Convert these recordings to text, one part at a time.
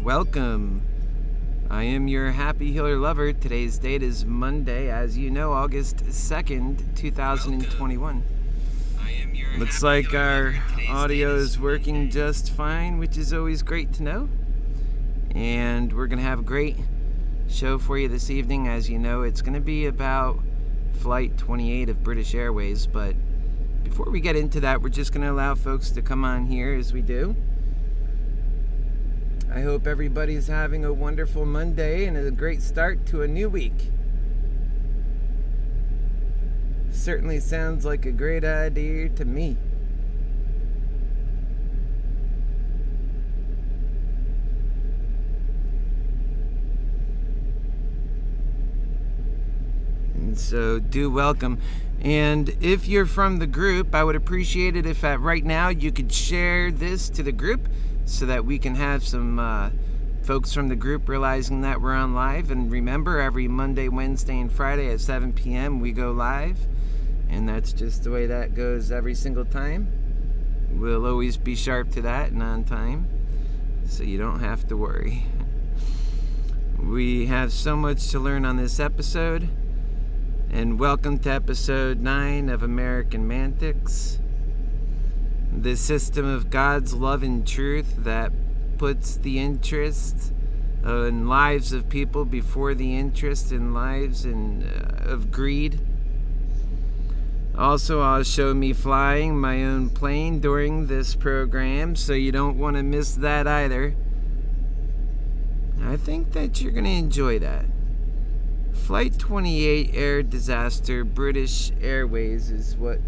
Welcome. I am your HappyHealer lover. Today's date is Monday, as you know, August 2nd, 2021. Looks like our audio is working just fine, which is always great to know. And we're going to have a great show for you this evening. As you know, it's going to be about Flight 28 of British Airways. But before we get into that, we're just going to allow folks to come on here as we do. I hope everybody's having a wonderful Monday and a great start to a new week. Certainly sounds like a great idea to me. And so do welcome. And if you're from the group, I would appreciate it if right now you could share this to the group so that we can have some folks from the group realizing that we're on live. And remember, every Monday, Wednesday, and Friday at 7 p.m. we go live. And that's just the way that goes every single time. We'll always be sharp to that and on time, so you don't have to worry. We have so much to learn on this episode. And welcome to episode 9 of AmericanMantics, the system of God's love and truth that puts the interests and lives of people before the interests and lives of greed. Also, I'll show me flying my own plane during this program, so you don't want to miss that either. I think that you're going to enjoy that. Flight 28 Air Disaster British Airways is what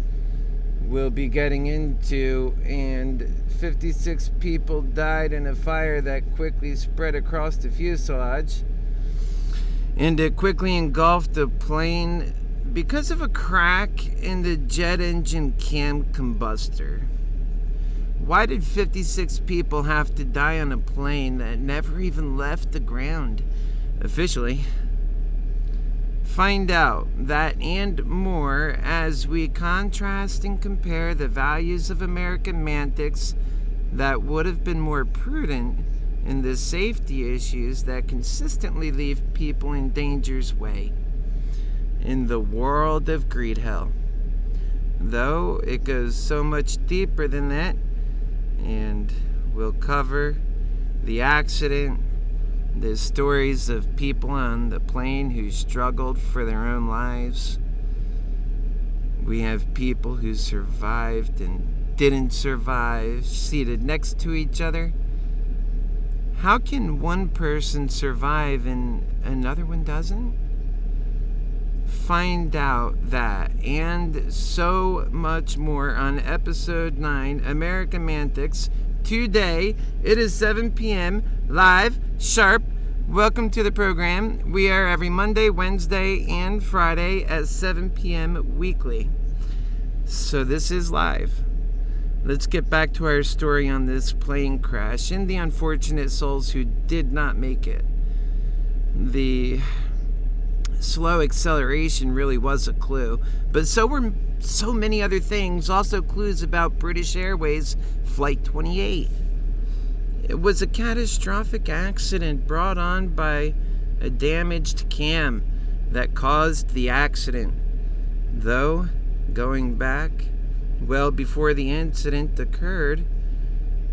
we'll be getting into, and 56 people died in a fire that quickly spread across the fuselage, and it quickly engulfed the plane because of a crack in the jet engine cam combustor. Why did 56 people have to die on a plane that never even left the ground officially? Find out that and more as we contrast and compare the values of AmericanMantics that would have been more prudent in the safety issues that consistently leave people in danger's way in the world of Greedhell. Though it goes so much deeper than that, and we'll cover the accident, the stories of people on the plane who struggled for their own lives. We have people who survived and didn't survive seated next to each other. How can one person survive and another one doesn't? Find out that and so much more on episode 9, AmericanMantics. Today, it is 7 p.m. live, sharp. Welcome to the program. We are every Monday, Wednesday, and Friday at 7 p.m. weekly. So this is live. Let's get back to our story on this plane crash and the unfortunate souls who did not make it. The slow acceleration really was a clue, but so were so many other things, also clues about British Airways Flight 28. It was a catastrophic accident brought on by a damaged cam that caused the accident. Though, going back, well before the incident occurred,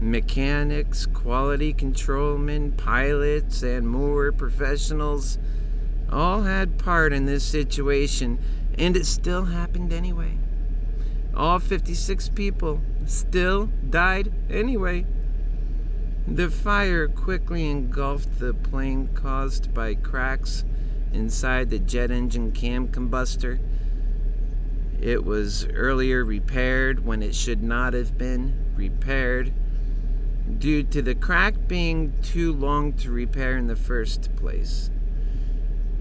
mechanics, quality controlmen, pilots, and more professionals all had part in this situation, and it still happened anyway. All 56 people still died anyway. The fire quickly engulfed the plane caused by cracks inside the jet engine cam combustor. It was earlier repaired when it should not have been repaired due to the crack being too long to repair in the first place.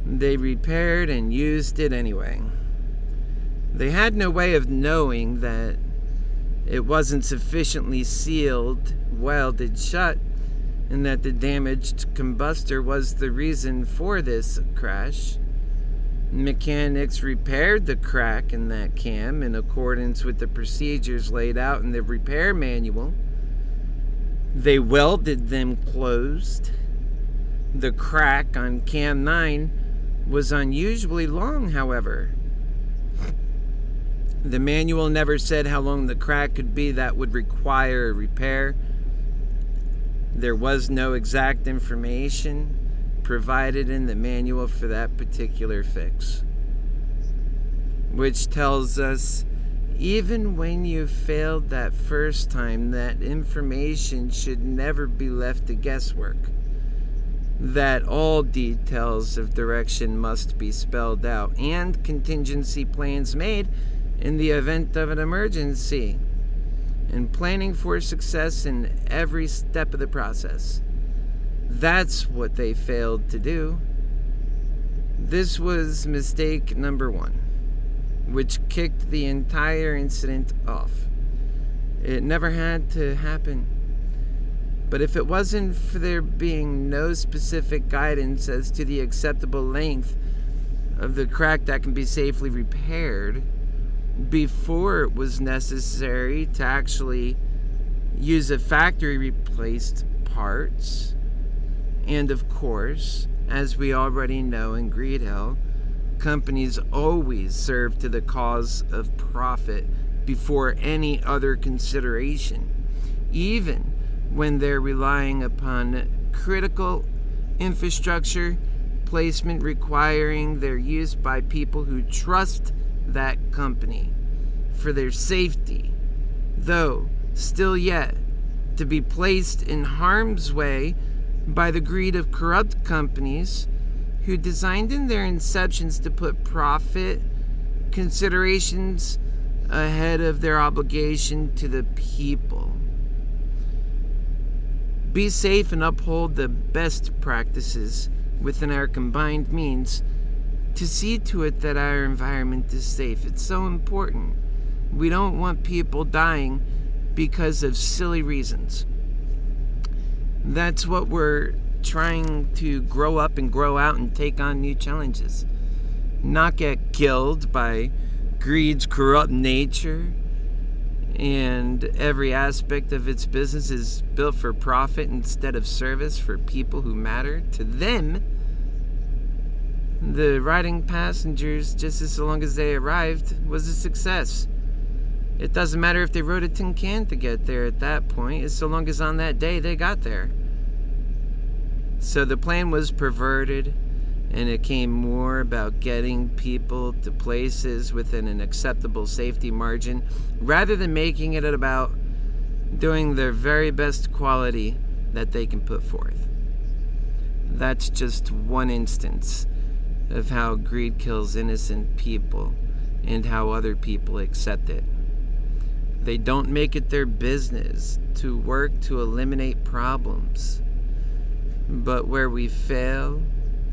They repaired and used it anyway. They had no way of knowing that it wasn't sufficiently sealed, welded shut, and that the damaged combustor was the reason for this crash. Mechanics repaired the crack in that cam in accordance with the procedures laid out in the repair manual. They welded them closed The crack on Cam 9 was unusually long, however. The manual never said how long the crack could be that would require a repair. There was no exact information provided in the manual for that particular fix. Which tells us, even when you failed that first time, that information should never be left to guesswork. That all details of direction must be spelled out and contingency plans made in the event of an emergency, and planning for success in every step of the process. That's what they failed to do. This was mistake number 1, which kicked the entire incident off. It never had to happen. But if it wasn't for there being no specific guidance as to the acceptable length of the crack that can be safely repaired, before it was necessary to actually use a factory replaced parts, and of course, as we already know in Greedhell, companies always serve to the cause of profit before any other consideration, even when they're relying upon critical infrastructure placement requiring their use by people who trust that company for their safety, though still yet to be placed in harm's way by the greed of corrupt companies who designed in their inceptions to put profit considerations ahead of their obligation to the people. Be safe and uphold the best practices within our combined means to see to it that our environment is safe. It's so important. We don't want people dying because of silly reasons. That's what we're trying to grow up and grow out and take on new challenges. Not get killed by greed's corrupt nature, and every aspect of its business is built for profit instead of service for people who matter to them. The riding passengers, just as long as they arrived, was a success. It doesn't matter if they rode a tin can to get there at that point, as so long as on that day they got there. So the plan was perverted, and it came more about getting people to places within an acceptable safety margin, rather than making it about doing their very best quality that they can put forth. That's just one instance of how greed kills innocent people and how other people accept it. They don't make it their business to work to eliminate problems. But where we fail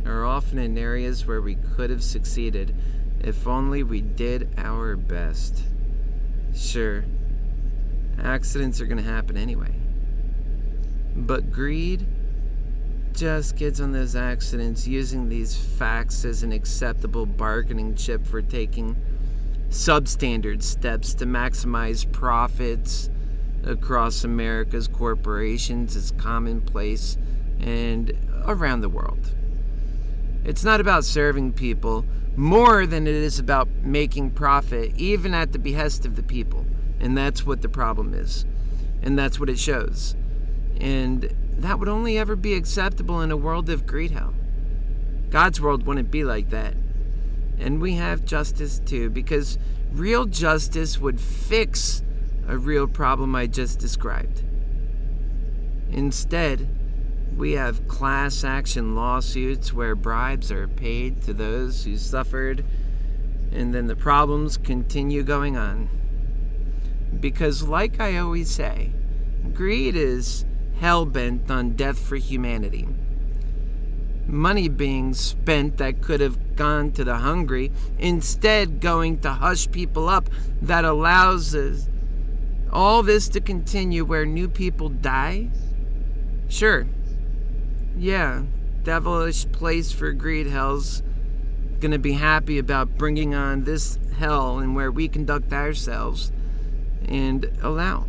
are often in areas where we could have succeeded if only we did our best. Sure, accidents are going to happen anyway. But greed just gets on those accidents using these facts as an acceptable bargaining chip for taking substandard steps to maximize profits across America's corporations is commonplace and around the world. It's not about serving people more than it is about making profit, even at the behest of the people. And that's what the problem is. And that's what it shows. And that would only ever be acceptable in a world of Greedhell. God's world wouldn't be like that. And we have justice too, because real justice would fix a real problem I just described. Instead, we have class action lawsuits where bribes are paid to those who suffered, and then the problems continue going on. Because like I always say, greed is hell-bent on death for humanity. Money being spent that could have gone to the hungry, instead going to hush people up, that allows us all this to continue where new people die? Sure. Yeah, devilish place for Greedhell's gonna be happy about bringing on this hell and where we conduct ourselves and allow.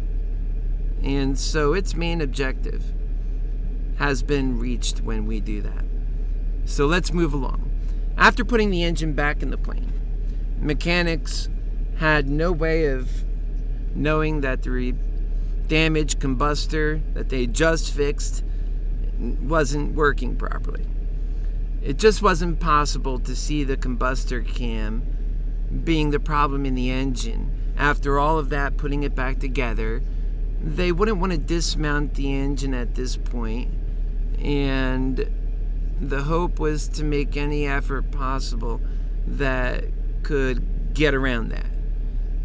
And so its main objective, has been reached when we do that. So let's move along. After putting the engine back in the plane, mechanics had no way of knowing that the damaged combustor that they just fixed wasn't working properly. It just wasn't possible to see the combustor cam being the problem in the engine. After all of that, putting it back together, they wouldn't want to dismount the engine at this point, and the hope was to make any effort possible that could get around that.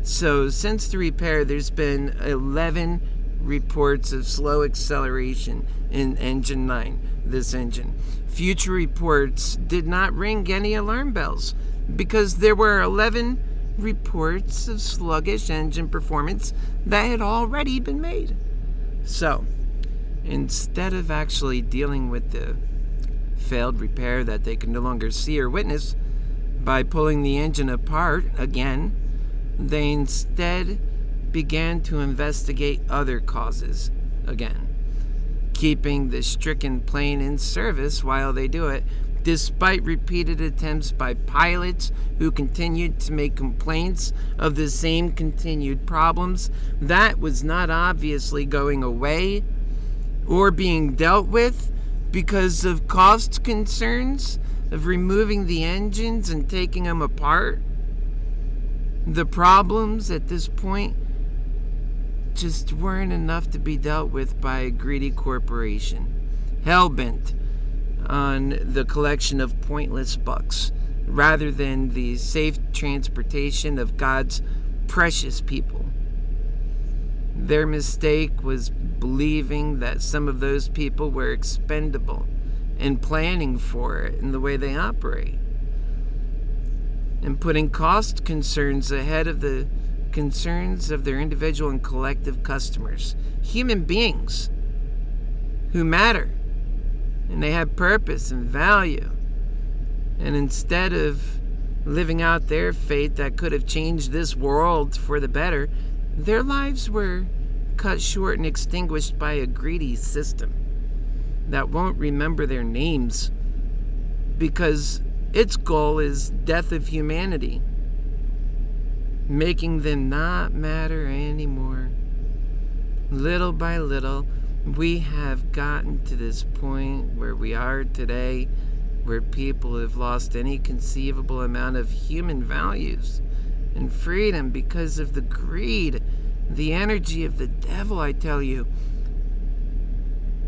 So since the repair, there's been 11 reports of slow acceleration in engine 9, this engine. Future reports did not ring any alarm bells because there were 11 reports of sluggish engine performance that had already been made. So instead of actually dealing with the failed repair that they could no longer see or witness by pulling the engine apart again, they instead began to investigate other causes again, keeping the stricken plane in service while they do it, despite repeated attempts by pilots who continued to make complaints of the same continued problems. That was not obviously going away or being dealt with because of cost concerns of removing the engines and taking them apart. The problems at this point just weren't enough to be dealt with by a greedy corporation, hell-bent on the collection of pointless bucks rather than the safe transportation of God's precious people. Their mistake was believing that some of those people were expendable and planning for it in the way they operate, and putting cost concerns ahead of the concerns of their individual and collective customers, human beings who matter and they have purpose and value. And instead of living out their fate that could have changed this world for the better, their lives were cut short and extinguished by a greedy system that won't remember their names because its goal is death of humanity, making them not matter anymore. Little by little, we have gotten to this point where we are today, where people have lost any conceivable amount of human values and freedom because of the greed, the energy of the devil, I tell you.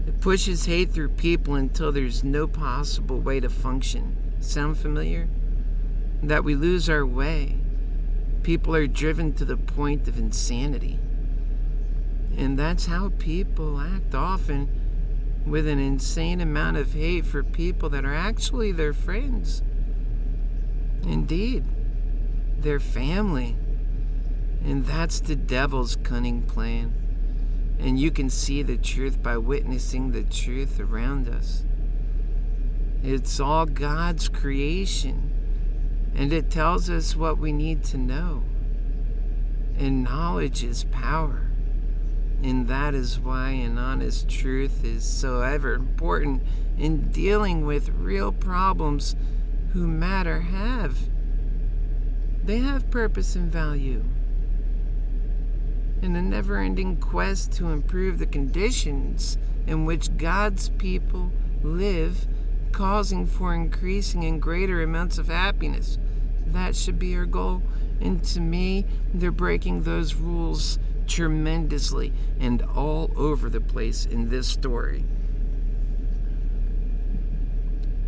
It pushes hate through people until there's no possible way to function. Sound familiar? That we lose our way. People are driven to the point of insanity. And that's how people act often, with an insane amount of hate for people that are actually their friends. Indeed, their family. And that's the devil's cunning plan. And you can see the truth by witnessing the truth around us. It's all God's creation. And it tells us what we need to know. And knowledge is power. And that is why an honest truth is so ever important in dealing with real problems who matter have. They have purpose and value. In a never-ending quest to improve the conditions in which God's people live, causing for increasing and greater amounts of happiness. That should be our goal. And to me, they're breaking those rules tremendously and all over the place in this story.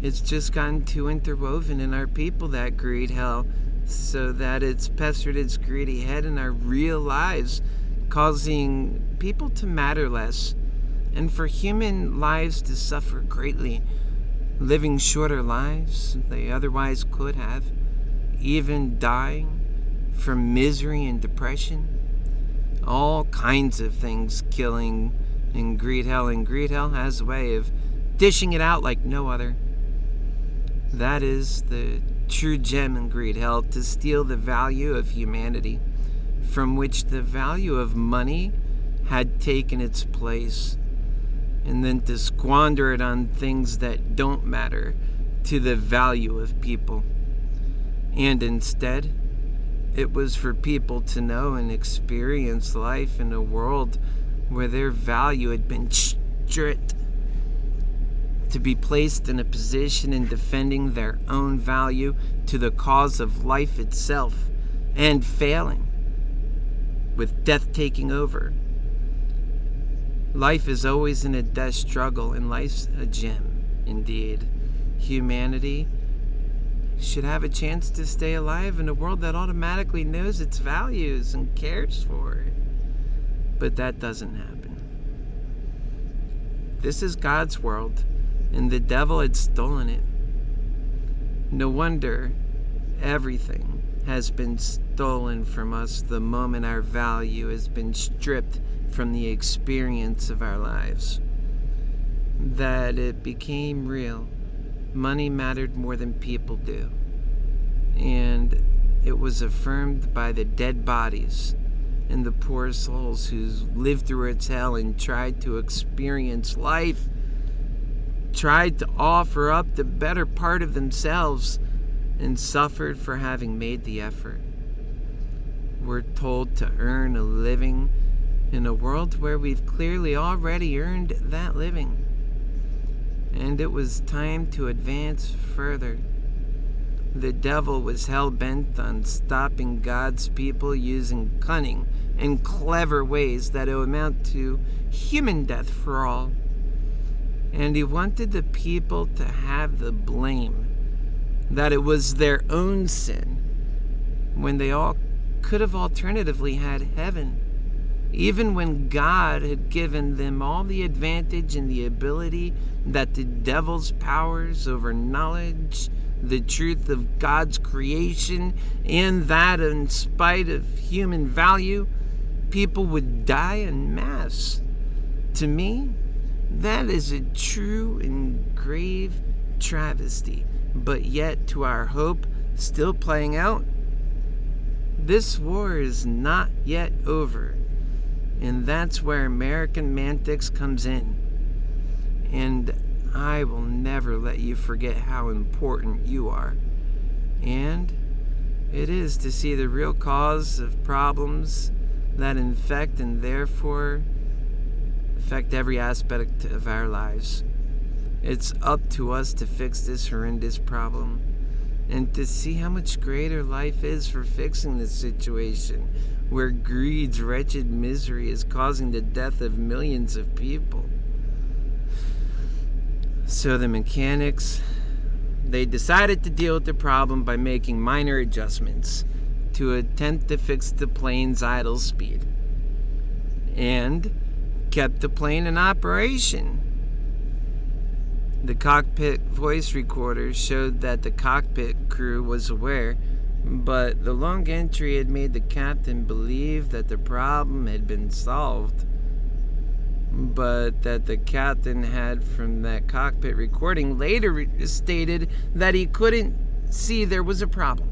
It's just gotten too interwoven in our people, that Greedhell, so that it's pestered its greedy head in our real lives, causing people to matter less and for human lives to suffer greatly, living shorter lives they otherwise could have, even dying from misery and depression. All kinds of things killing in Greedhell, and Greedhell has a way of dishing it out like no other. That is the true gem in Greedhell, to steal the value of humanity, from which the value of money had taken its place. and then to squander it on things that don't matter to the value of people. And instead, it was for people to know and experience life in a world where their value had been stripped, to be placed in a position in defending their own value to the cause of life itself and failing, with death taking over. Life is always in a death struggle, and life's a gem, indeed. Humanity should have a chance to stay alive in a world that automatically knows its values and cares for it. But that doesn't happen. This is God's world, and the devil had stolen it. No wonder everything has been stolen from us the moment our value has been stripped from the experience of our lives. That it became real. Money mattered more than people do. And it was affirmed by the dead bodies and the poor souls who lived through its hell and tried to experience life, tried to offer up the better part of themselves, and suffered for having made the effort. We're told to earn a living in a world where we've clearly already earned that living. And it was time to advance further. The devil was hell-bent on stopping God's people using cunning and clever ways that would amount to human death for all. And he wanted the people to have the blame that it was their own sin, when they all could have alternatively had heaven, even when God had given them all the advantage and the ability that the devil's powers over knowledge, the truth of God's creation, and that in spite of human value, people would die en masse. To me, that is a true and grave travesty, but yet to our hope still playing out. This war is not yet over, and that's where AmericanMantics comes in. And I will never let you forget how important you are. And it is to see the real cause of problems that infect and therefore affect every aspect of our lives. It's up to us to fix this horrendous problem and to see how much greater life is for fixing this situation where greed's wretched misery is causing the death of millions of people. So the mechanics, they decided to deal with the problem by making minor adjustments to attempt to fix the plane's idle speed, and kept the plane in operation. The cockpit voice recorder showed that the cockpit crew was aware, but the long entry had made the captain believe that the problem had been solved, but that the captain had, from that cockpit recording, later stated that he couldn't see there was a problem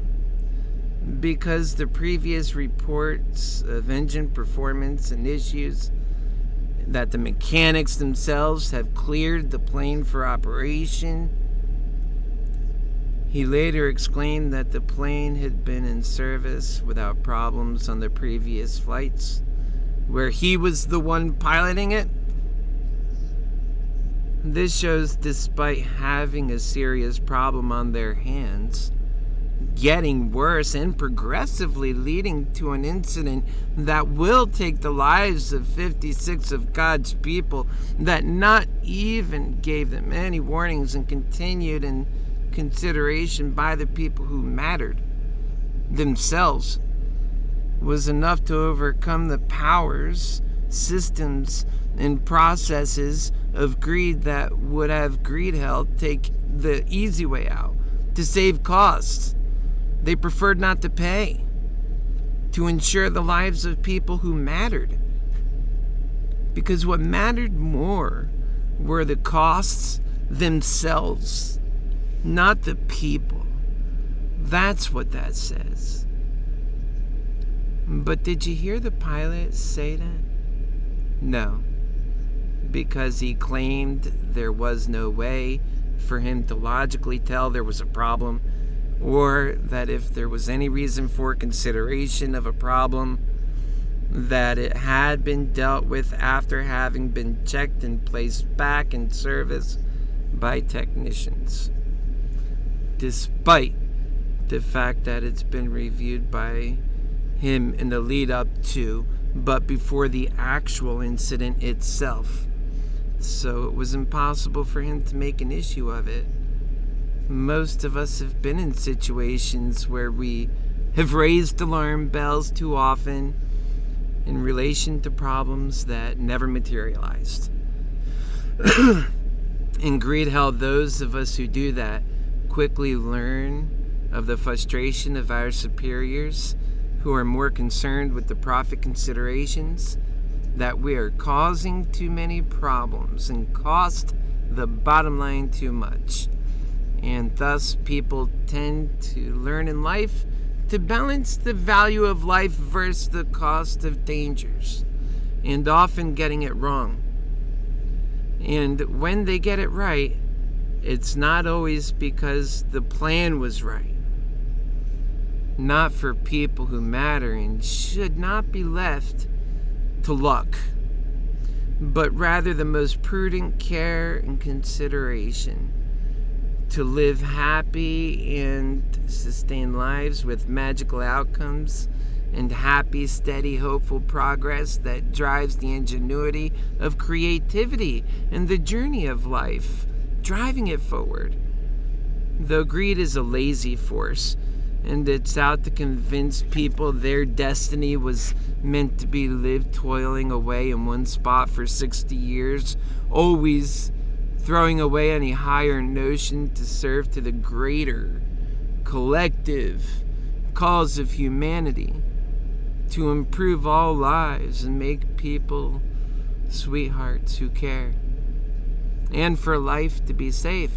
because the previous reports of engine performance and issues, that the mechanics themselves have cleared the plane for operation. He later exclaimed that the plane had been in service without problems on the previous flights, where he was the one piloting it. This shows, despite having a serious problem on their hands, getting worse and progressively leading to an incident that will take the lives of 56 of God's people, that not even gave them any warnings and continued in consideration by the people who mattered themselves, was enough to overcome the powers, systems, and processes of greed that would have Greedhell take the easy way out to save costs. They preferred not to pay to ensure the lives of people who mattered, because what mattered more were the costs themselves, not the people. That's what that says. But did you hear the pilot say that? No. because he claimed there was no way for him to logically tell there was a problem, or that if there was any reason for consideration of a problem, that it had been dealt with after having been checked and placed back in service by technicians, despite the fact that it's been reviewed by him in the lead up to, but before the actual incident itself. So it was impossible for him to make an issue of it. Most of us have been in situations where we have raised alarm bells too often in relation to problems that never materialized. In Greedhell, those of us who do that quickly learn of the frustration of our superiors who are more concerned with the profit considerations, that we are causing too many problems and cost the bottom line too much. And thus people tend to learn in life to balance the value of life versus the cost of dangers, and often getting it wrong. And when they get it right, it's not always because the plan was right. Not for people who matter and should not be left to luck, but rather the most prudent care and consideration to live happy and sustain lives with magical outcomes and happy, steady, hopeful progress that drives the ingenuity of creativity and the journey of life, driving it forward. Though greed is a lazy force, and it's out to convince people their destiny was meant to be lived toiling away in one spot for 60 years, always throwing away any higher notion to serve to the greater collective cause of humanity, to improve all lives and make people sweethearts who care, and for life to be safe,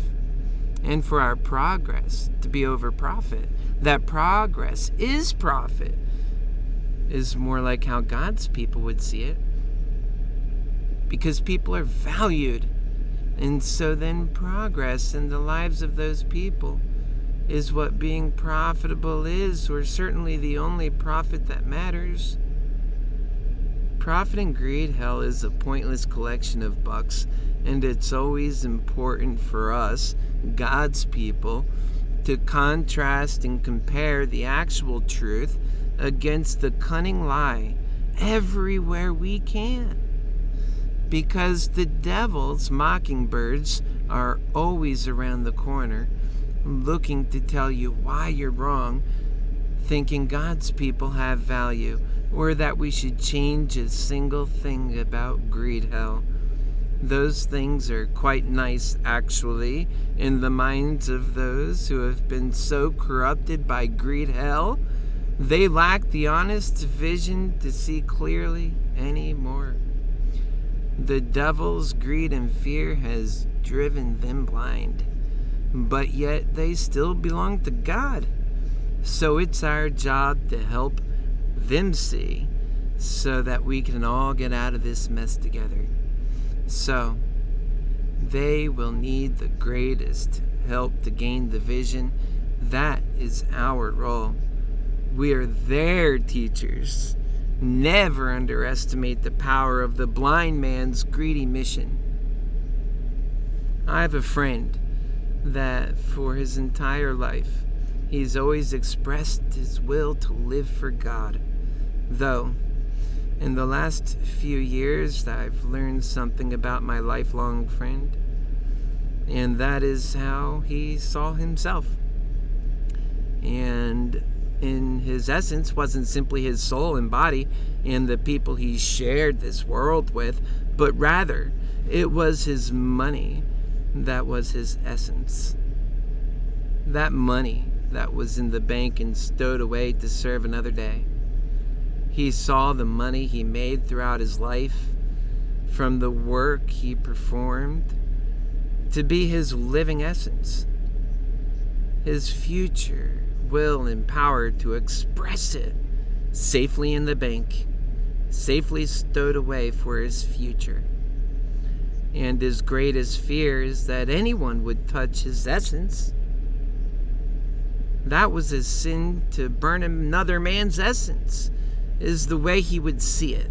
and for our progress to be over profit. That progress is profit is more like how God's people would see it, because people are valued, and so then progress in the lives of those people is what being profitable is, or certainly the only profit that matters. Profit in Greedhell is a pointless collection of bucks, and it's always important for us, God's people, to contrast and compare the actual truth against the cunning lie everywhere we can. Because the devil's mockingbirds are always around the corner, looking to tell you why you're wrong, thinking God's people have value, or that we should change a single thing about Greedhell. Those things are quite nice, actually, in the minds of those who have been so corrupted by Greedhell, they lack the honest vision to see clearly anymore. The devil's greed and fear has driven them blind, but yet they still belong to God. So it's our job to help them see, so that we can all get out of this mess together. So, they will need the greatest help to gain the vision. That is our role. We are their teachers. Never underestimate the power of the blind man's greedy mission. I have a friend that for his entire life, he's always expressed his will to live for God. Though, in the last few years, I've learned something about my lifelong friend, and that is how he saw himself. And in his essence wasn't simply his soul and body and the people he shared this world with, but rather it was his money that was his essence. That money that was in the bank and stowed away to serve another day. He saw the money he made throughout his life, from the work he performed, to be his living essence. His future will and power to express it safely in the bank, safely stowed away for his future. And his greatest fear is that anyone would touch his essence. That was a sin. To burn another man's essence is the way he would see it.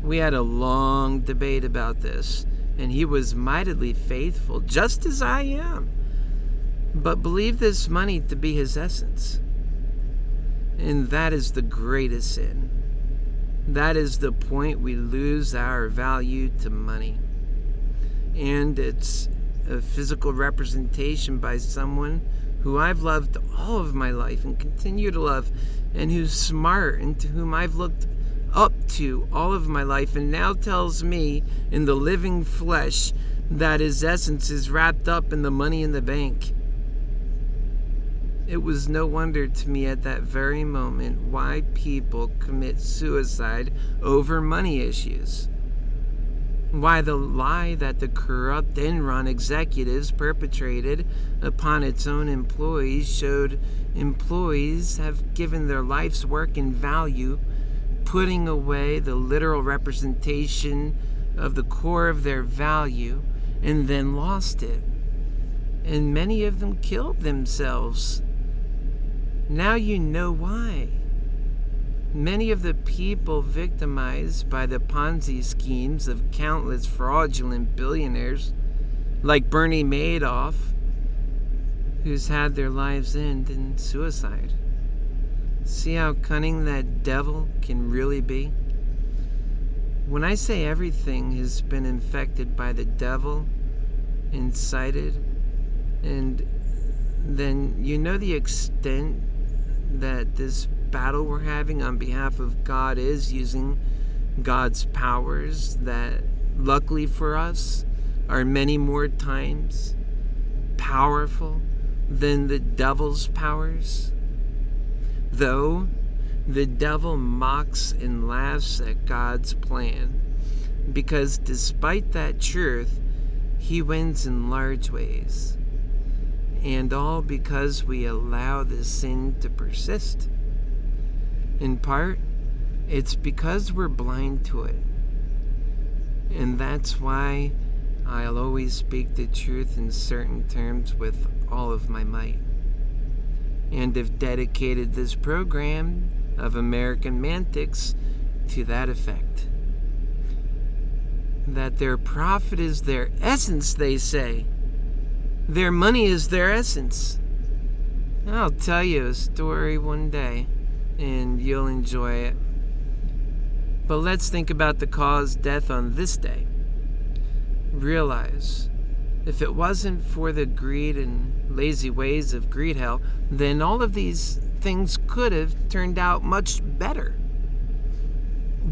We had a long debate about this, and he was mightily faithful, just as I am, but believed this money to be his essence. And that is the greatest sin. That is the point we lose our value to money. And it's a physical representation by someone who I've loved all of my life and continue to love, and who's smart and to whom I've looked up to all of my life, and now tells me in the living flesh that his essence is wrapped up in the money in the bank. It was no wonder to me at that very moment why people commit suicide over money issues. Why the lie that the corrupt Enron executives perpetrated upon its own employees showed employees have given their life's work and value, putting away the literal representation of the core of their value, and then lost it. And many of them killed themselves. Now you know why. Many of the people victimized by the Ponzi schemes of countless fraudulent billionaires, like Bernie Madoff, who's had their lives end in suicide. See how cunning that devil can really be? When I say everything has been infected by the devil, incited, and then you know the extent that this battle we're having on behalf of God is, using God's powers that, luckily for us, are many more times powerful than the devil's powers. Though the devil mocks and laughs at God's plan, because despite that truth, he wins in large ways. And all because we allow the sin to persist. In part, it's because we're blind to it. And that's why I'll always speak the truth in certain terms with all of my might. And have dedicated this program of AmericanMantics to that effect. That their profit is their essence, they say. Their money is their essence. I'll tell you a story one day, and you'll enjoy it. But let's think about the cause death on this day. Realize, if it wasn't for the greed and lazy ways of Greedhell, then all of these things could have turned out much better.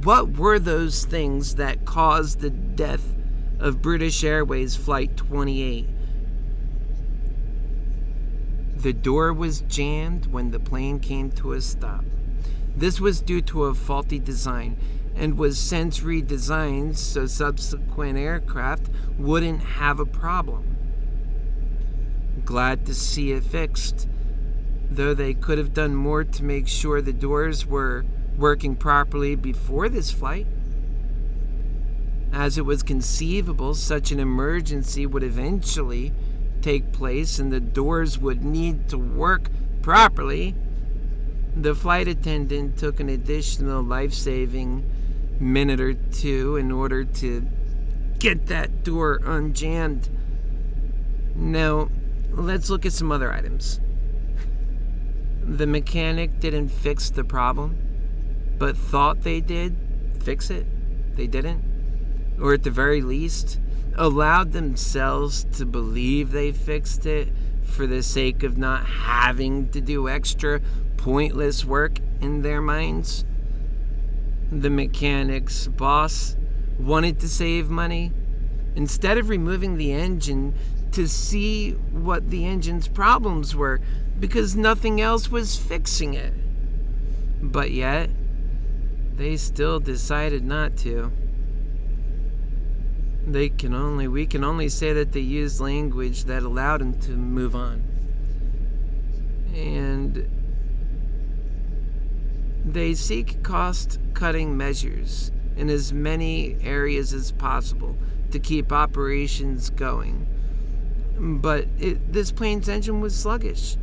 What were those things that caused the death of British Airways Flight 28? The door was jammed when the plane came to a stop. This was due to a faulty design and was since redesigned so subsequent aircraft wouldn't have a problem. Glad to see it fixed, though they could have done more to make sure the doors were working properly before this flight, as it was conceivable such an emergency would eventually take place and the doors would need to work properly. The flight attendant took an additional life-saving minute or two in order to get that door unjammed. Now, let's look at some other items. The mechanic didn't fix the problem, but thought they did fix it. They didn't. Or at the very least, allowed themselves to believe they fixed it for the sake of not having to do extra pointless work in their minds. The mechanic's boss wanted to save money. Instead of removing the engine to see what the engine's problems were, because nothing else was fixing it. But yet, they still decided not to. We can only say that they used language that allowed them to move on. And they seek cost-cutting measures in as many areas as possible to keep operations going. But this plane's engine was sluggish.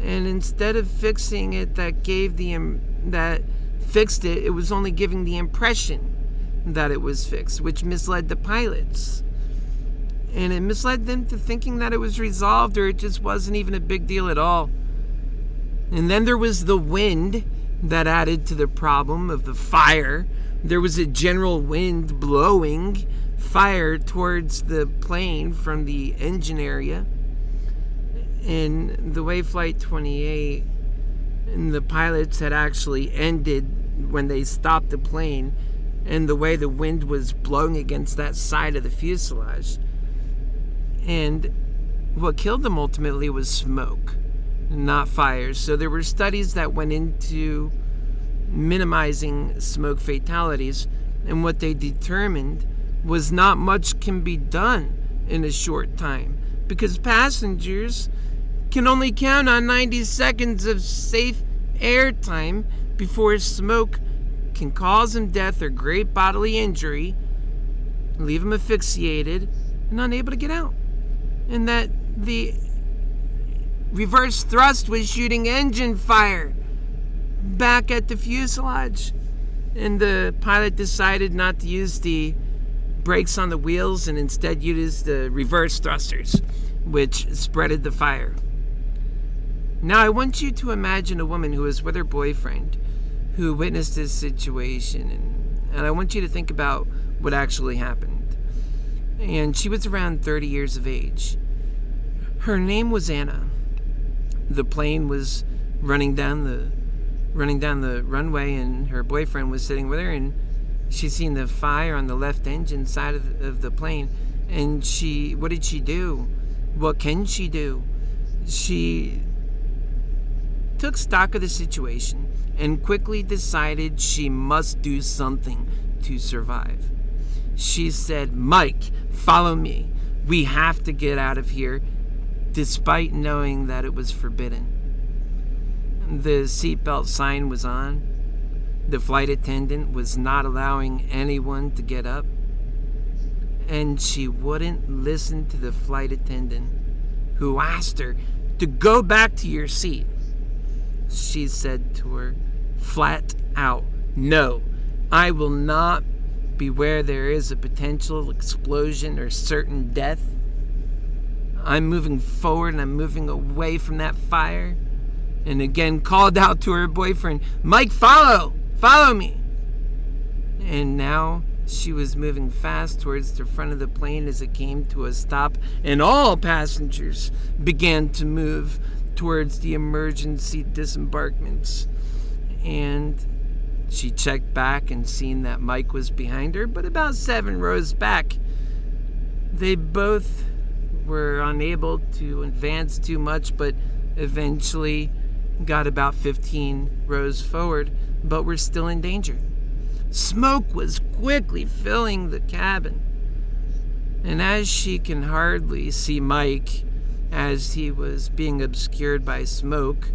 And instead of fixing it, that fixed it, it was only giving the impression that it was fixed, which misled the pilots. And it misled them to thinking that it was resolved, or it just wasn't even a big deal at all. And then there was the wind that added to the problem of the fire. There was a general wind blowing fire towards the plane from the engine area. And the way Flight 28 and the pilots had actually ended when they stopped the plane, and the way the wind was blowing against that side of the fuselage. And what killed them ultimately was smoke, not fires. So there were studies that went into minimizing smoke fatalities, and what they determined was not much can be done in a short time, because passengers can only count on 90 seconds of safe airtime before smoke can cause them death or great bodily injury, leave them asphyxiated and unable to get out. And that the reverse thrust was shooting engine fire back at the fuselage. And the pilot decided not to use the brakes on the wheels and instead used the reverse thrusters, which spreaded the fire. Now I want you to imagine a woman who was with her boyfriend who witnessed this situation, and I want you to think about what actually happened. And she was around 30 years of age. Her name was Anna. The plane was running down the runway, and her boyfriend was sitting with her, and she seen the fire on the left engine side of the plane. And what did she do? What can she do? She took stock of the situation and quickly decided she must do something to survive. She said, "Mike, follow me. We have to get out of here," despite knowing that it was forbidden. The seatbelt sign was on. The flight attendant was not allowing anyone to get up. And she wouldn't listen to the flight attendant, who asked her to go back to your seat. She said to her, flat out, "No, I will not be where there is a potential explosion or certain death. I'm moving forward and I'm moving away from that fire." And again called out to her boyfriend, "Mike, follow me." And now she was moving fast towards the front of the plane as it came to a stop, and all passengers began to move towards the emergency disembarkments. And she checked back and seen that Mike was behind her, but about 7 rows back. They both were unable to advance too much, but eventually got about 15 rows forward, but were still in danger. Smoke was quickly filling the cabin. And as she can hardly see Mike, as he was being obscured by smoke,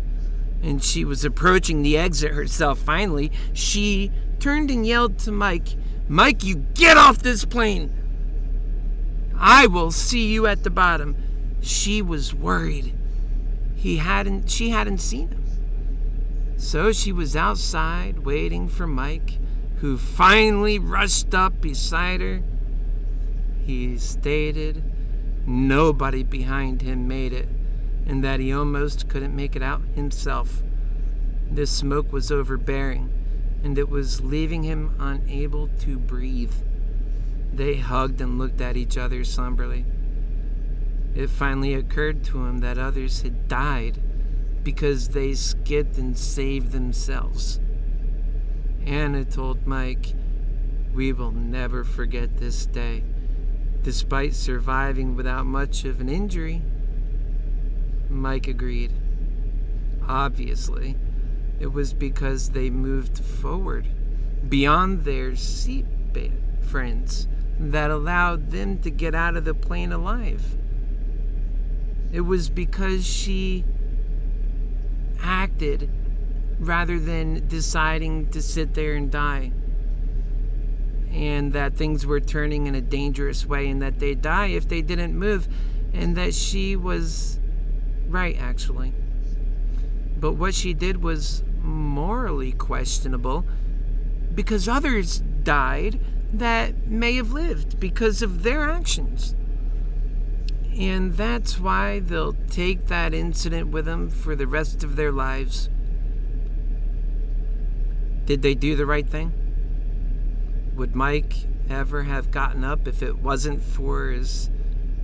and she was approaching the exit herself finally, she turned and yelled to Mike, "Mike, you get off this plane! I will see you at the bottom." She was worried. She hadn't seen him. So she was outside waiting for Mike, who finally rushed up beside her. He stated nobody behind him made it, and that he almost couldn't make it out himself. The smoke was overbearing, and it was leaving him unable to breathe. They hugged and looked at each other somberly. It finally occurred to him that others had died because they skipped and saved themselves. Anna told Mike, "We will never forget this day." Despite surviving without much of an injury, Mike agreed. Obviously, it was because they moved forward beyond their seat friends that allowed them to get out of the plane alive. It was because she acted rather than deciding to sit there and die. and that things were turning in a dangerous way and that they'd die if they didn't move, and that she was right, actually. But what she did was morally questionable, because others died that may have lived because of their actions. And that's why they'll take that incident with them for the rest of their lives. Did they do the right thing? Would Mike ever have gotten up if it wasn't for his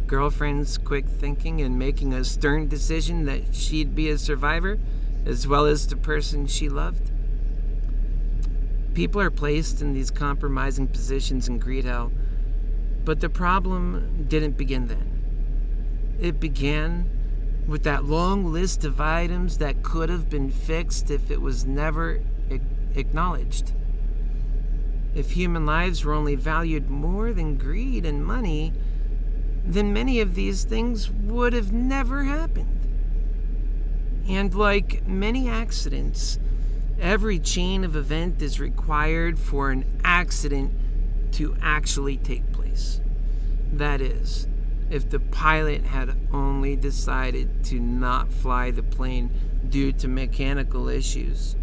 girlfriend's quick thinking and making a stern decision that she'd be a survivor, as well as the person she loved? People are placed in these compromising positions in Greedhell, but the problem didn't begin then. It began with that long list of items that could have been fixed if it was never acknowledged. If human lives were only valued more than greed and money, then many of these things would have never happened. And like many accidents, every chain of event is required for an accident to actually take place. That is, if the pilot had only decided to not fly the plane due to mechanical issues,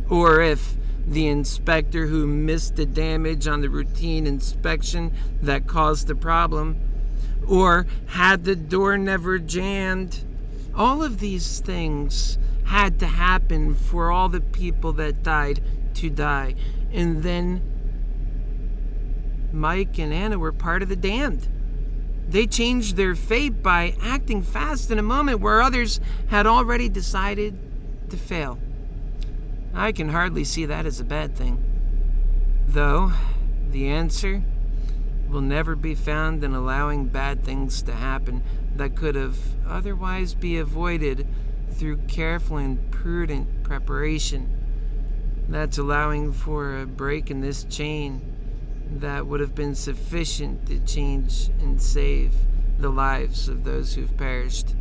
or if the inspector who missed the damage on the routine inspection that caused the problem, or had the door never jammed. All of these things had to happen for all the people that died to die. And then Mike and Anna were part of the damned. They changed their fate by acting fast in a moment where others had already decided to fail. I can hardly see that as a bad thing. Though, the answer will never be found in allowing bad things to happen that could have otherwise be avoided through careful and prudent preparation. That's allowing for a break in this chain that would have been sufficient to change and save the lives of those who've perished.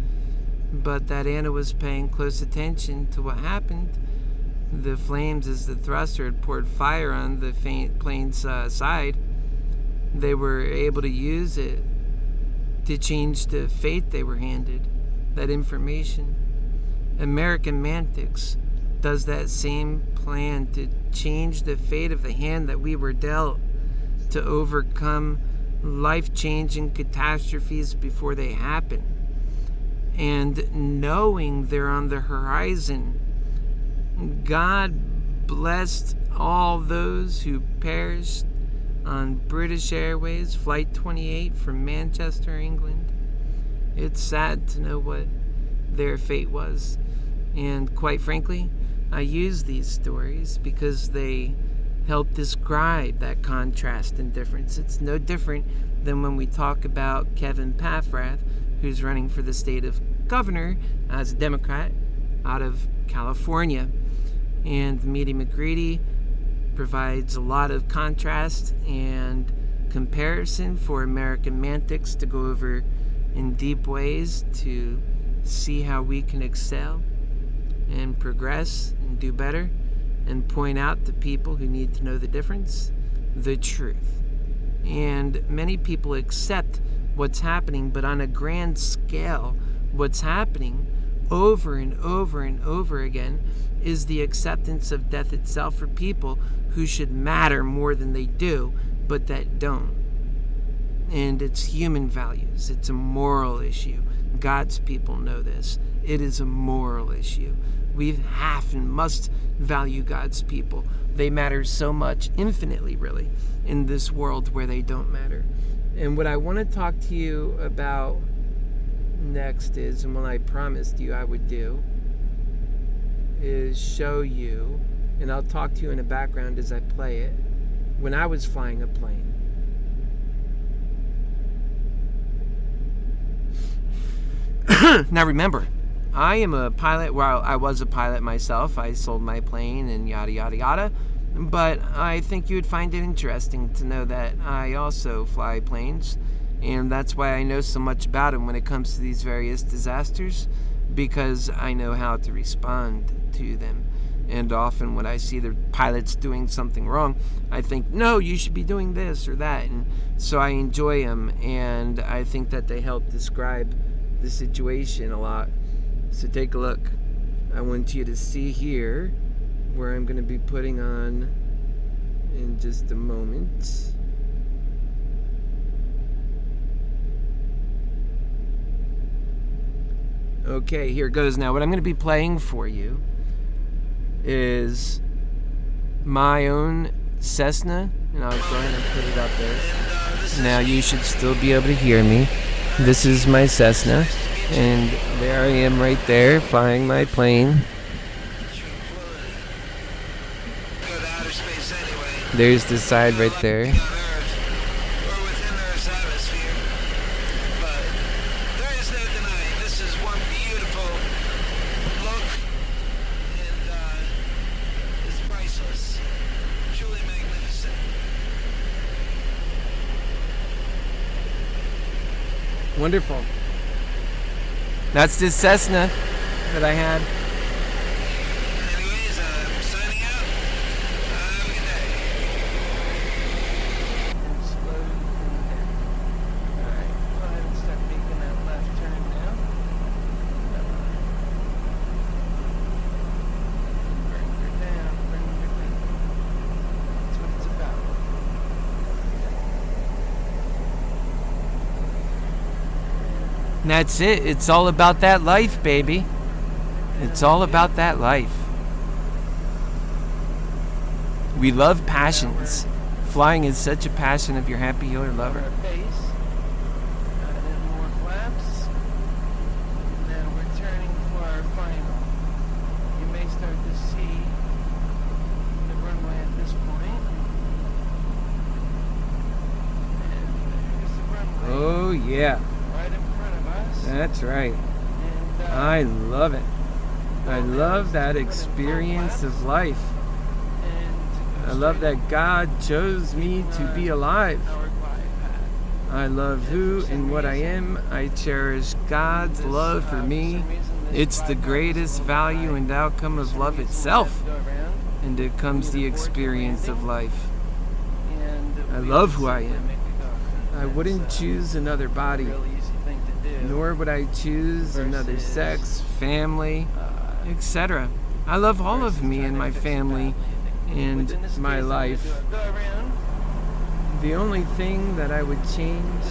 But that Anna was paying close attention to what happened. The flames, as the thruster had poured fire on the plane's side, they were able to use it to change the fate they were handed. That information. AmericanMantics does that same plan to change the fate of the hand that we were dealt, to overcome life-changing catastrophes before they happen. And knowing they're on the horizon, God blessed all those who perished on British Airways Flight 28 from Manchester, England. It's sad to know what their fate was. And quite frankly, I use these stories because they help describe that contrast and difference. It's no different than when we talk about Kevin Paffrath, who's running for the state of governor as a Democrat out of California. And Meaty McGreedy provides a lot of contrast and comparison for AmericanMantics to go over in deep ways to see how we can excel and progress and do better, and point out to people who need to know the difference, the truth. And many people accept what's happening, but on a grand scale, what's happening over and over and over again is the acceptance of death itself for people who should matter more than they do, but that don't. And it's human values. It's a moral issue. God's people know this. It is a moral issue. We have and must value God's people. They matter so much, infinitely really, in this world where they don't matter. And what I want to talk to you about next is, and what I promised you I would do, is show you, and I'll talk to you in the background as I play it, when I was flying a plane. Now remember, I am a pilot. Well, I was a pilot myself. I sold my plane and yada yada yada. But I think you would find it interesting to know that I also fly planes, and that's why I know so much about them when it comes to these various disasters, because I know how to respond to them. And often when I see the pilots doing something wrong, I think, no, you should be doing this or that. And so I enjoy them, and I think that they help describe the situation a lot. So take a look. I want you to see here where I'm going to be putting on in just a moment. Okay, here it goes. Now, what I'm going to be playing for you is my own Cessna, and I'll go ahead and put it up there. Now you should still be able to hear me. This is my Cessna, and there I am right there flying my plane. There's the side right there. Wonderful. That's this Cessna that I had. Anyways, I'm signing out. Have a good day. Alright, go ahead and start making that left turn now. Bring her down, bring her down. That's what it's about. And that's it. It's all about that life, baby. It's all about that life. We love passions. Flying is such a passion of your Happy Healer lover. Our base. Add in more flaps. And then we're turning for our final. You may start to see the runway at this point. And there's the runway. Oh, yeah. Right in front of us. That's right. And, I love it. I love that experience of life. I love that God chose me to be alive. I love who and what I am. I cherish God's love for me. It's the greatest value and outcome of love itself. And it comes the experience of life. I love who I am. I wouldn't choose another body, nor would I choose another sex, family, etc. I love all of me and my family and my life. The only thing that I would change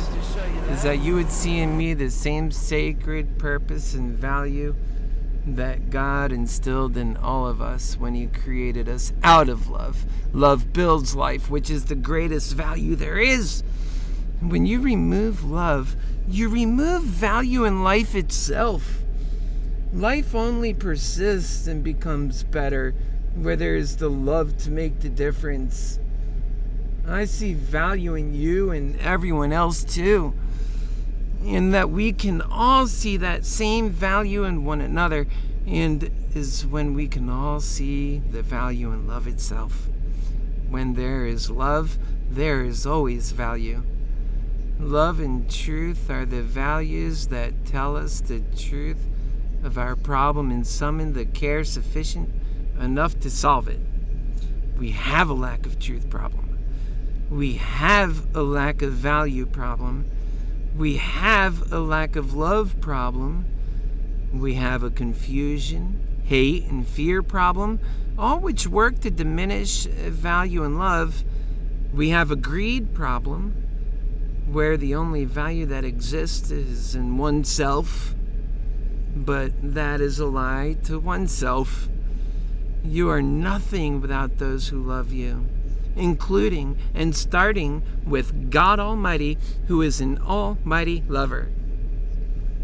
is that you would see in me the same sacred purpose and value that God instilled in all of us when He created us out of love. Love builds life, which is the greatest value there is. When you remove love, you remove value in life itself. Life only persists and becomes better where there is the love to make the difference. I see value in you and everyone else too. And that we can all see that same value in one another, and is when we can all see the value in love itself. When there is love, there is always value. Love and truth are the values that tell us the truth of our problem and summon the care sufficient enough to solve it. We have a lack of truth problem. We have a lack of value problem. We have a lack of love problem. We have a confusion, hate, and fear problem, all which work to diminish value and love. We have a greed problem, where the only value that exists is in oneself, but that is a lie to oneself. You are nothing without those who love you, including and starting with God Almighty, who is an almighty lover.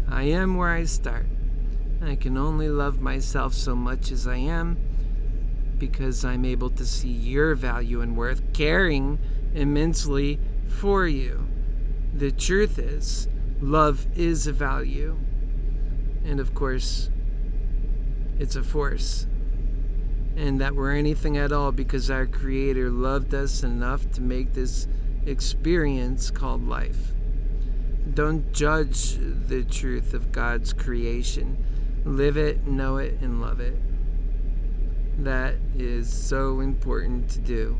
I am where I start. I can only love myself so much as I am because I'm able to see your value and worth, caring immensely for you. The truth is, love is a value. And of course, it's a force. And that we're anything at all because our Creator loved us enough to make this experience called life. Don't judge the truth of God's creation. Live it, know it, and love it. that is so important to do.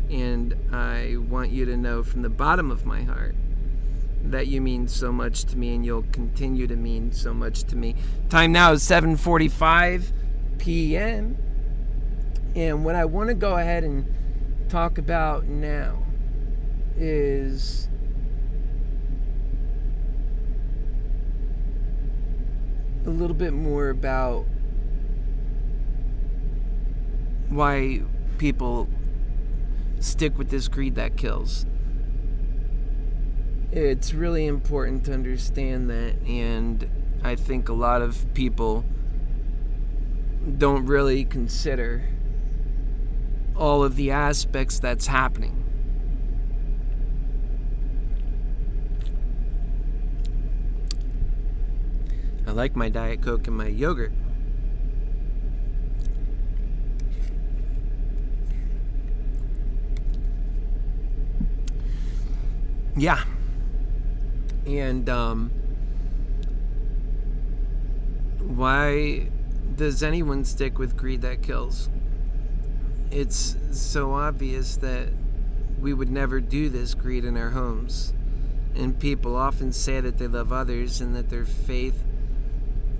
And I want you to know from the bottom of my heart that you mean so much to me, and you'll continue to mean so much to me. Time now is 7:45 p.m. And what I want to go ahead and talk about now is a little bit more about why people stick with this greed that kills. It's really important to understand that, and I think a lot of people don't really consider all of the aspects that's happening. I like my Diet Coke and my yogurt. Yeah. And why does anyone stick with greed that kills? It's so obvious that we would never do this greed in our homes. And people often say that they love others and that their faith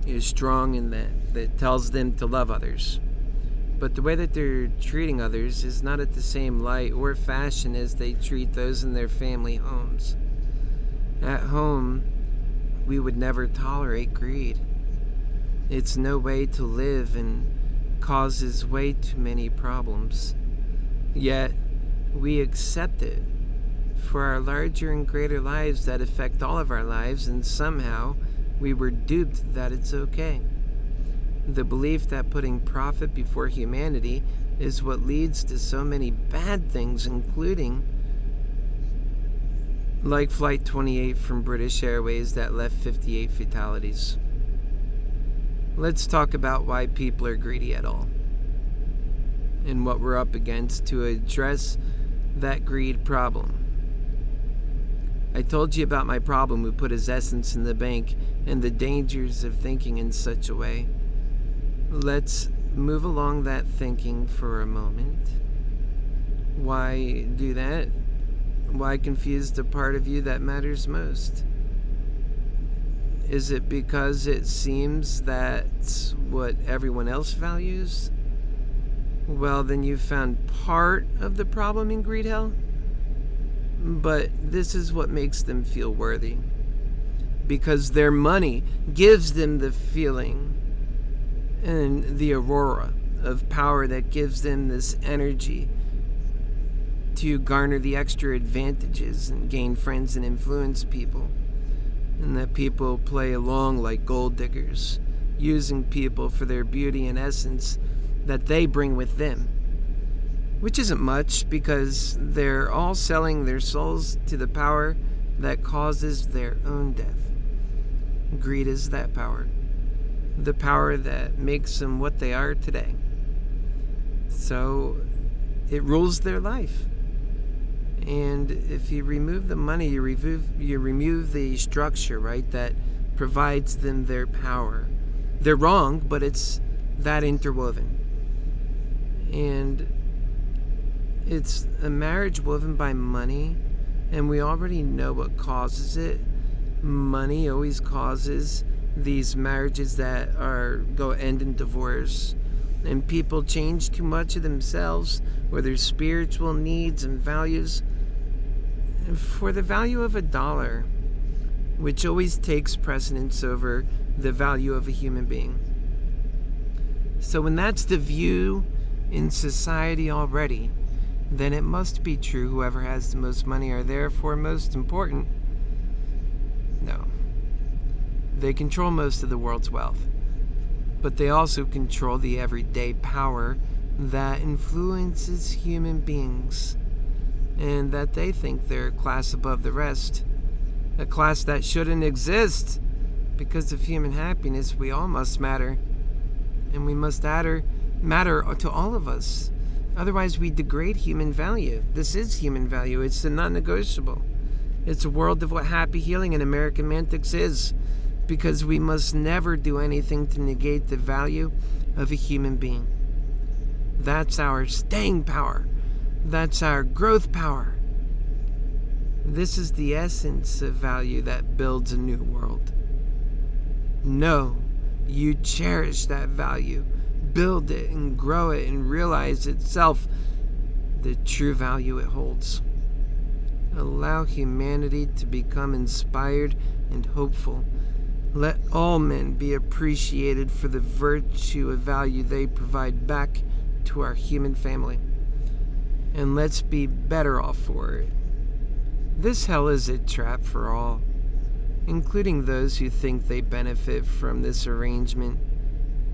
is strong and that tells them to love others. But the way that they're treating others is not at the same light or fashion as they treat those in their family homes. At home, we would never tolerate greed. It's no way to live and causes way too many problems. Yet, we accept it for our larger and greater lives that affect all of our lives, and somehow we were duped that it's okay. The belief that putting profit before humanity is what leads to so many bad things, including like Flight 28 from British Airways that left 58 fatalities. Let's talk about why people are greedy at all and what we're up against to address that greed problem. I told you about my problem who put his essence in the bank and the dangers of thinking in such a way. Let's move along that thinking for a moment. Why do that? Why confuse the part of you that matters most? Is it because it seems that's what everyone else values? Well, then you found part of the problem in Greedhell. But this is what makes them feel worthy. Because their money gives them the feeling and the aurora of power that gives them this energy to garner the extra advantages and gain friends and influence people. And that people play along like gold diggers, using people for their beauty and essence that they bring with them. Which isn't much, because they're all selling their souls to the power that causes their own death. Greed is that power. The power that makes them what they are today. So it rules their life. And if you remove the money, you remove the structure, right, that provides them their power. They're wrong, but it's that interwoven. And it's a marriage woven by money, and we already know what causes it. Money always causes these marriages that end in divorce, and people change too much of themselves or their spiritual needs and values for the value of $1, which always takes precedence over the value of a human being. So when that's the view in society already, then it must be true whoever has the most money are therefore most important. No. They control most of the world's wealth, but they also control the everyday power that influences human beings, and that they think they're a class above the rest, a class that shouldn't exist. Because of human happiness, we all must matter, and we must matter to all of us. Otherwise, we degrade human value. This is human value. It's the non-negotiable. It's a world of what happy healing and AmericanMantics is, because we must never do anything to negate the value of a human being. That's our staying power. That's our growth power. This is the essence of value that builds a new world. Know you cherish that value, build it and grow it and realize itself the true value it holds. Allow humanity to become inspired and hopeful. Let all men be appreciated for the virtue of value they provide back to our human family. And let's be better off for it. This hell is a trap for all, including those who think they benefit from this arrangement.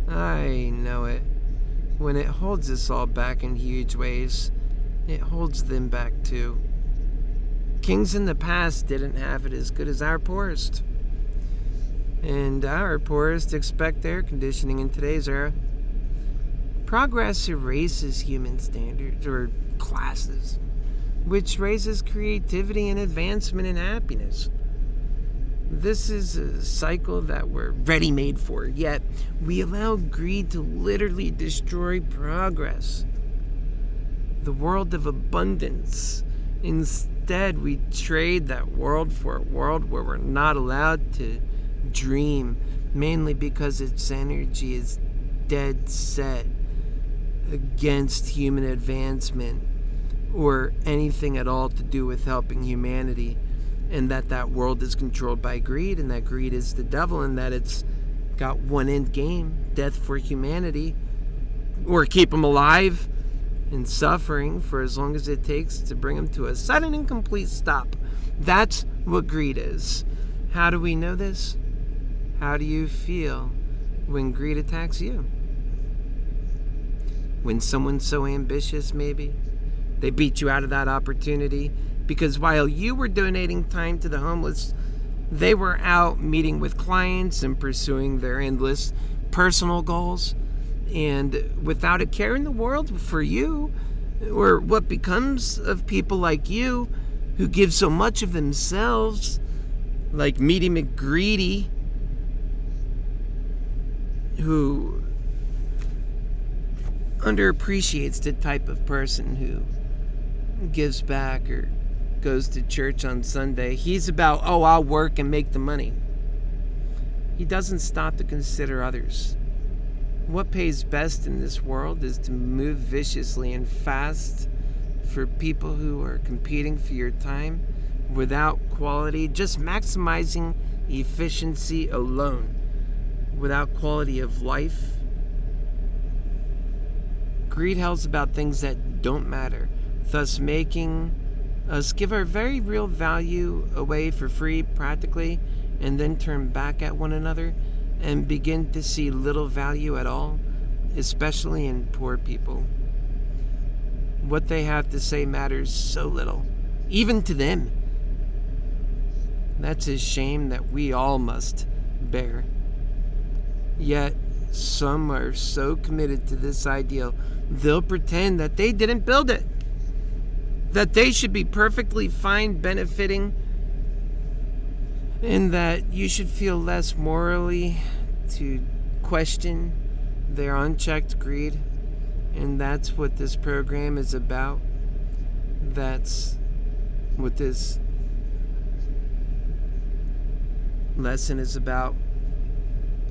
I know it. When it holds us all back in huge ways, it holds them back too. Kings in the past didn't have it as good as our poorest. And our poorest expect air conditioning in today's era. Progress erases human standards or classes, which raises creativity and advancement and happiness. This is a cycle that we're ready-made for, yet we allow greed to literally destroy progress. The world of abundance. Instead, we trade that world for a world where we're not allowed to dream, mainly because its energy is dead set against human advancement or anything at all to do with helping humanity, and that world is controlled by greed, and that greed is the devil, and that it's got one end game, death for humanity, or keep them alive and suffering for as long as it takes to bring them to a sudden and complete stop. That's what greed is. How do we know this? How do you feel when greed attacks you? When someone's so ambitious, maybe they beat you out of that opportunity because while you were donating time to the homeless, they were out meeting with clients and pursuing their endless personal goals, and without a care in the world for you or what becomes of people like you who give so much of themselves, like Meaty McGreedy, who underappreciates the type of person who gives back or goes to church on Sunday. He's about, I'll work and make the money. He doesn't stop to consider others. What pays best in this world is to move viciously and fast for people who are competing for your time without quality, just maximizing efficiency alone, without quality of life. Greedhell's about things that don't matter, thus making us give our very real value away for free practically, and then turn back at one another and begin to see little value at all, especially in poor people. What they have to say matters so little, even to them. That's a shame that we all must bear. Yet, some are so committed to this ideal, they'll pretend that they didn't build it, that they should be perfectly fine benefiting, and that you should feel less morally to question their unchecked greed. And that's what this program is about. That's what this lesson is about.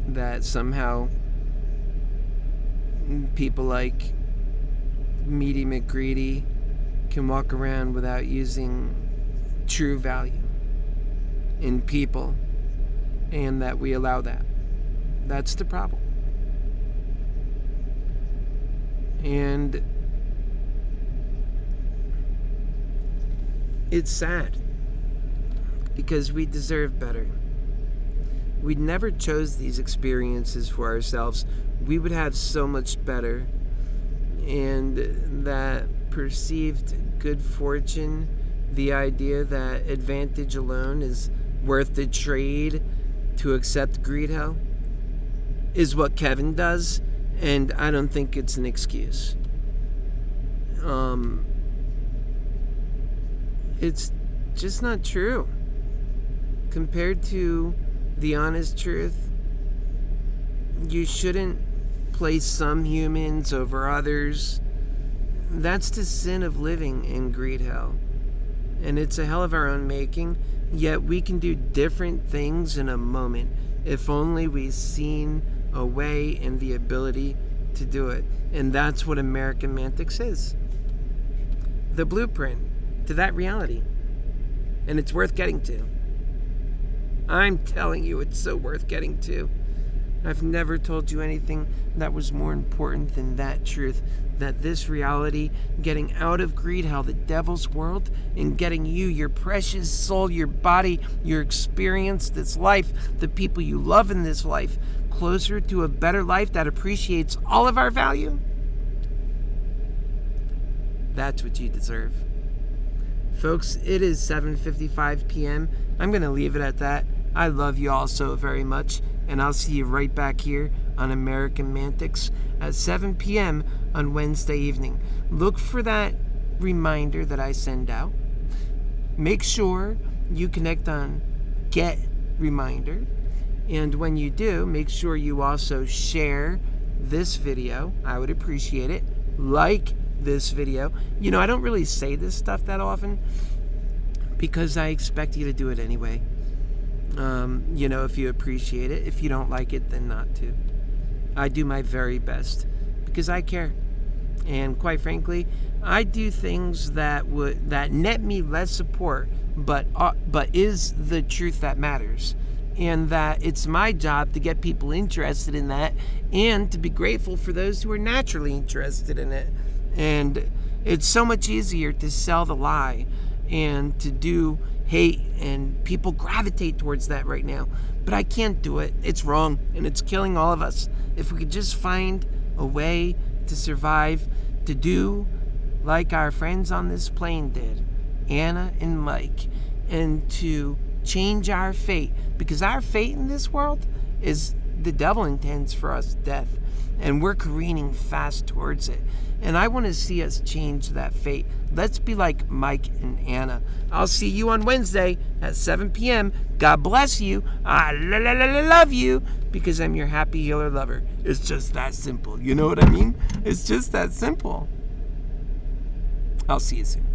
That somehow people like Meaty McGreedy can walk around without using true value in people, and that we allow that. That's the problem. And it's sad because we deserve better. We never chose these experiences for ourselves. We would have so much better. And that perceived good fortune, the idea that advantage alone is worth the trade to accept Greedhell, is what Kevin does, and I don't think it's an excuse. It's just not true. Compared to the honest truth, you shouldn't place some humans over others that's the sin of living in Greedhell. And it's a hell of our own making, yet we can do different things in a moment if only we've seen a way and the ability to do it. And that's what AmericanMantics is. The blueprint to that reality. And it's worth getting to. I'm telling you, it's so worth getting to. I've never told you anything that was more important than that truth. That this reality, getting out of Greedhell, the devil's world, and getting you, your precious soul, your body, your experience, this life, the people you love in this life, closer to a better life that appreciates all of our value. That's what you deserve. Folks, it is 7:55 p.m. I'm going to leave it at that. I love you all so very much, and I'll see you right back here on AmericanMantics at 7 p.m. on Wednesday evening. Look for that reminder that I send out. Make sure you connect on Get Reminder. And when you do, make sure you also share this video. I would appreciate it. Like this video. You know, I don't really say this stuff that often because I expect you to do it anyway. You know, if you appreciate it. If you don't like it, then not to. I do my very best because I care. And quite frankly, I do things that net me less support, but is the truth that matters. And that it's my job to get people interested in that and to be grateful for those who are naturally interested in it. And it's so much easier to sell the lie and to do hate, and people gravitate towards that right now. But I can't do it. It's wrong, and it's killing all of us. If we could just find a way to survive, to do like our friends on this plane did, Anna and Mike, and to change our fate, because our fate in this world is the devil intends for us death, and we're careening fast towards it. And I want to see us change that fate. Let's be like Mike and Anna. I'll see you on Wednesday at 7 p.m. God bless you. I love you because I'm your happy healer lover. It's just that simple. You know what I mean? It's just that simple. I'll see you soon.